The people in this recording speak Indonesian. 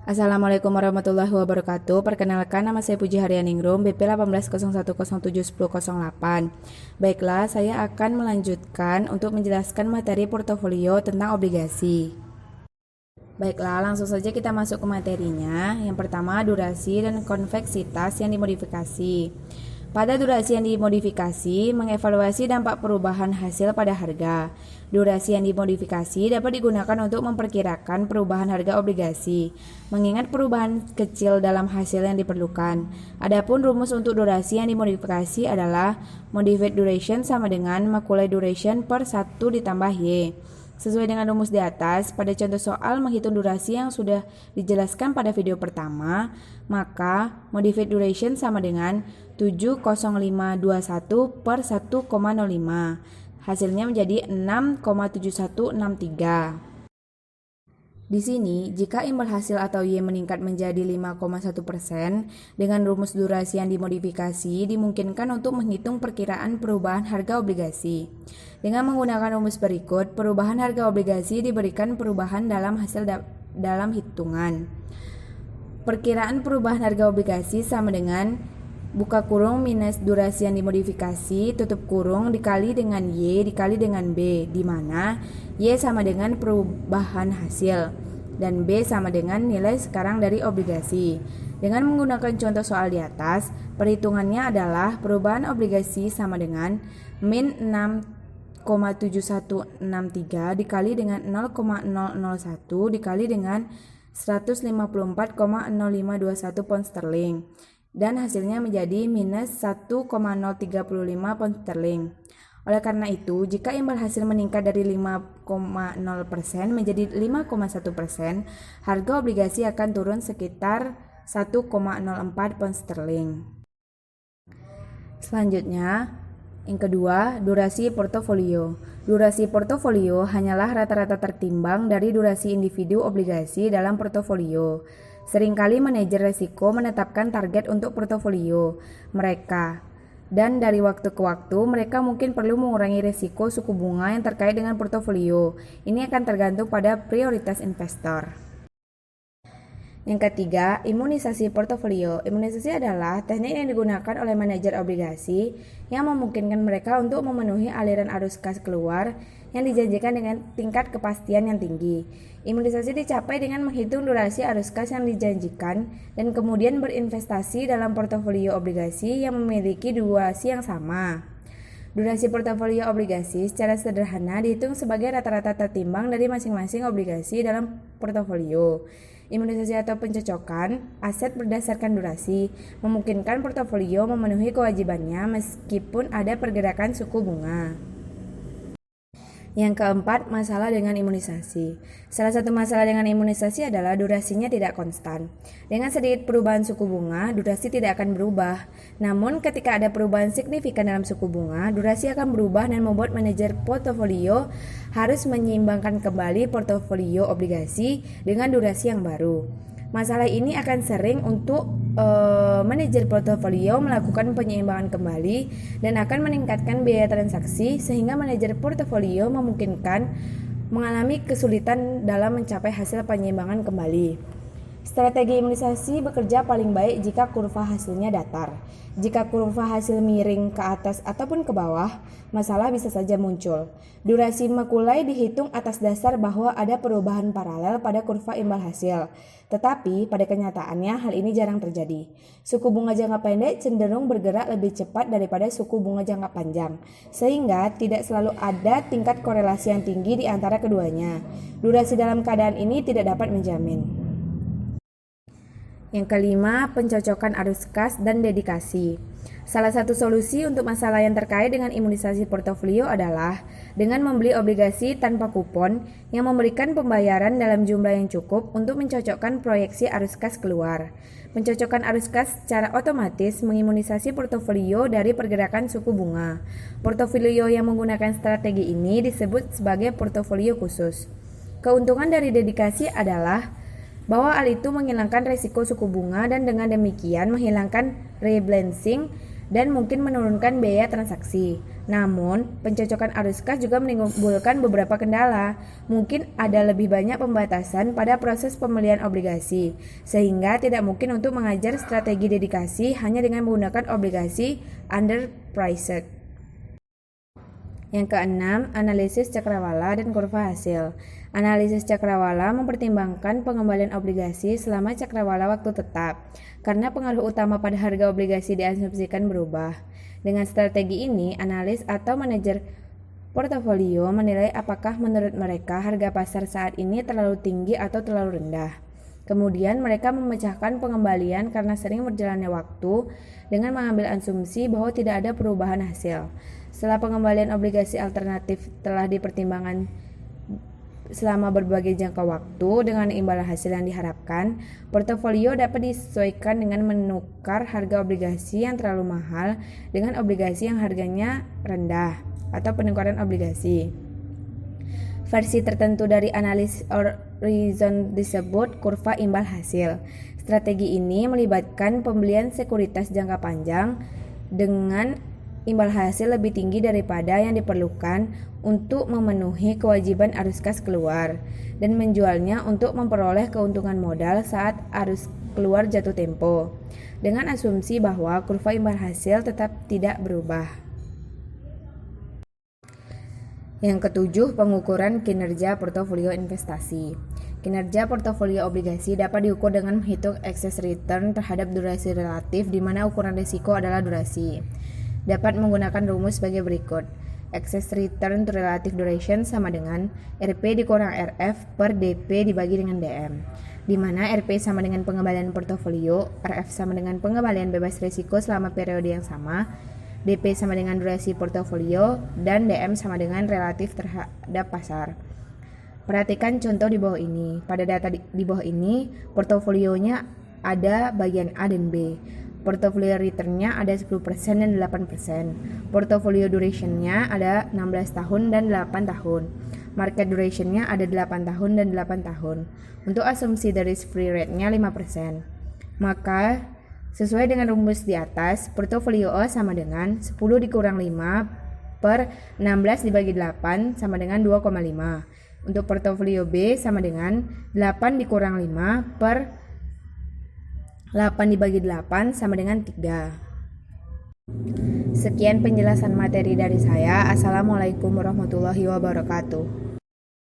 Assalamualaikum warahmatullahi wabarakatuh. Perkenalkan, nama saya Puji Haryaningrum, BP 1801071008. Baiklah, saya akan melanjutkan untuk menjelaskan materi portofolio tentang obligasi. Baiklah, langsung saja kita masuk ke materinya. Yang pertama, durasi dan konveksitas yang dimodifikasi. Pada durasi yang dimodifikasi, mengevaluasi dampak perubahan hasil pada harga. Durasi yang dimodifikasi dapat digunakan untuk memperkirakan perubahan harga obligasi, mengingat perubahan kecil dalam hasil yang diperlukan. Adapun rumus untuk durasi yang dimodifikasi adalah modified duration sama dengan maculay duration per 1 ditambah Y. Sesuai dengan rumus di atas, pada contoh soal menghitung durasi yang sudah dijelaskan pada video pertama, maka modified duration sama dengan 70521 per 1,05. Hasilnya menjadi 6,7163. Di sini, jika imbal hasil atau Y meningkat menjadi 5,1%, dengan rumus durasi yang dimodifikasi dimungkinkan untuk menghitung perkiraan perubahan harga obligasi. Dengan menggunakan rumus berikut, perubahan harga obligasi diberikan perubahan dalam hasil dalam hitungan. Perkiraan perubahan harga obligasi sama dengan buka kurung minus durasi yang dimodifikasi tutup kurung dikali dengan Y dikali dengan B, di mana Y sama dengan perubahan hasil dan B sama dengan nilai sekarang dari obligasi. Dengan menggunakan contoh soal di atas, perhitungannya adalah perubahan obligasi sama dengan min 6,7163 dikali dengan 0,001 dikali dengan 154,0521 pound sterling, dan hasilnya menjadi minus 1,035 pound sterling. Oleh karena itu, jika imbal hasil meningkat dari 5,0% menjadi 5,1%, harga obligasi akan turun sekitar 1,04 pound sterling. Selanjutnya, yang kedua, durasi portofolio. Durasi portofolio hanyalah rata-rata tertimbang dari durasi individu obligasi dalam portofolio. Seringkali manajer risiko menetapkan target untuk portofolio mereka, dan dari waktu ke waktu mereka mungkin perlu mengurangi risiko suku bunga yang terkait dengan portofolio. Ini akan tergantung pada prioritas investor. Yang ketiga, imunisasi portofolio. Imunisasi adalah teknik yang digunakan oleh manajer obligasi yang memungkinkan mereka untuk memenuhi aliran arus kas keluar yang dijanjikan dengan tingkat kepastian yang tinggi. Imunisasi dicapai dengan menghitung durasi arus kas yang dijanjikan dan kemudian berinvestasi dalam portofolio obligasi yang memiliki durasi yang sama. Durasi portofolio obligasi secara sederhana dihitung sebagai rata-rata tertimbang dari masing-masing obligasi dalam portofolio. Imunisasi atau pencocokan aset berdasarkan durasi memungkinkan portofolio memenuhi kewajibannya meskipun ada pergerakan suku bunga. Yang keempat, masalah dengan imunisasi. Salah satu masalah dengan imunisasi adalah durasinya tidak konstan. Dengan sedikit perubahan suku bunga, durasi tidak akan berubah. Namun, ketika ada perubahan signifikan dalam suku bunga, durasi akan berubah dan membuat manajer portofolio harus menyeimbangkan kembali portofolio obligasi dengan durasi yang baru. Masalah ini akan sering untuk manajer portofolio melakukan penyeimbangan kembali dan akan meningkatkan biaya transaksi sehingga manajer portofolio memungkinkan mengalami kesulitan dalam mencapai hasil penyeimbangan kembali. Strategi imunisasi bekerja paling baik jika kurva hasilnya datar. Jika kurva hasil miring ke atas ataupun ke bawah, masalah bisa saja muncul. Durasi maculay dihitung atas dasar bahwa ada perubahan paralel pada kurva imbal hasil. Tetapi pada kenyataannya hal ini jarang terjadi. Suku bunga jangka pendek cenderung bergerak lebih cepat daripada suku bunga jangka panjang, sehingga tidak selalu ada tingkat korelasi yang tinggi di antara keduanya. Durasi dalam keadaan ini tidak dapat menjamin. Yang kelima, pencocokan arus kas dan dedikasi. Salah satu solusi untuk masalah yang terkait dengan imunisasi portofolio adalah dengan membeli obligasi tanpa kupon yang memberikan pembayaran dalam jumlah yang cukup untuk mencocokkan proyeksi arus kas keluar. Pencocokan arus kas secara otomatis mengimunisasi portofolio dari pergerakan suku bunga. Portofolio yang menggunakan strategi ini disebut sebagai portofolio khusus. Keuntungan dari dedikasi adalah bahwa hal itu menghilangkan risiko suku bunga dan dengan demikian menghilangkan rebalancing dan mungkin menurunkan biaya transaksi. Namun, pencocokan arus kas juga menimbulkan beberapa kendala. Mungkin ada lebih banyak pembatasan pada proses pembelian obligasi, sehingga tidak mungkin untuk mengajar strategi dedikasi hanya dengan menggunakan obligasi underpriced. Yang keenam, analisis cakrawala dan kurva hasil. Analisis cakrawala mempertimbangkan pengembalian obligasi selama cakrawala waktu tetap, karena pengaruh utama pada harga obligasi diasumsikan berubah. Dengan strategi ini, analis atau manajer portofolio menilai apakah menurut mereka harga pasar saat ini terlalu tinggi atau terlalu rendah. Kemudian mereka memecahkan pengembalian karena sering berjalannya waktu dengan mengambil asumsi bahwa tidak ada perubahan hasil. Setelah pengembalian obligasi alternatif telah dipertimbangkan selama berbagai jangka waktu dengan imbalan hasil yang diharapkan, portofolio dapat disesuaikan dengan menukar harga obligasi yang terlalu mahal dengan obligasi yang harganya rendah atau penukaran obligasi. Versi tertentu dari analis horizon disebut kurva imbal hasil. Strategi ini melibatkan pembelian sekuritas jangka panjang dengan imbal hasil lebih tinggi daripada yang diperlukan untuk memenuhi kewajiban arus kas keluar dan menjualnya untuk memperoleh keuntungan modal saat arus keluar jatuh tempo, dengan asumsi bahwa kurva imbal hasil tetap tidak berubah. Yang ketujuh, pengukuran kinerja portofolio investasi. Kinerja portofolio obligasi dapat diukur dengan menghitung excess return terhadap durasi relatif, di mana ukuran risiko adalah durasi. Dapat menggunakan rumus sebagai berikut. Excess return to relative duration sama dengan RP dikurang RF per DP dibagi dengan DM, di mana RP sama dengan pengembalian portofolio, RF sama dengan pengembalian bebas risiko selama periode yang sama, DP sama dengan durasi portofolio, dan DM sama dengan relatif terhadap pasar. Perhatikan contoh di bawah ini. Pada data di bawah ini, portofolionya ada bagian A dan B. Portofolio return-nya ada 10% dan 8%. Portofolio duration-nya ada 16 tahun dan 8 tahun. Market duration-nya ada 8 tahun dan 8 tahun. Untuk asumsi dari risk-free rate-nya 5%. Maka, sesuai dengan rumus di atas, portofolio O sama dengan 10 dikurang 5 per 16 dibagi 8 sama dengan 2,5. Untuk portofolio B sama dengan 8 dikurang 5 per 8 dibagi 8 sama dengan 3. Sekian penjelasan materi dari saya. Assalamualaikum warahmatullahi wabarakatuh.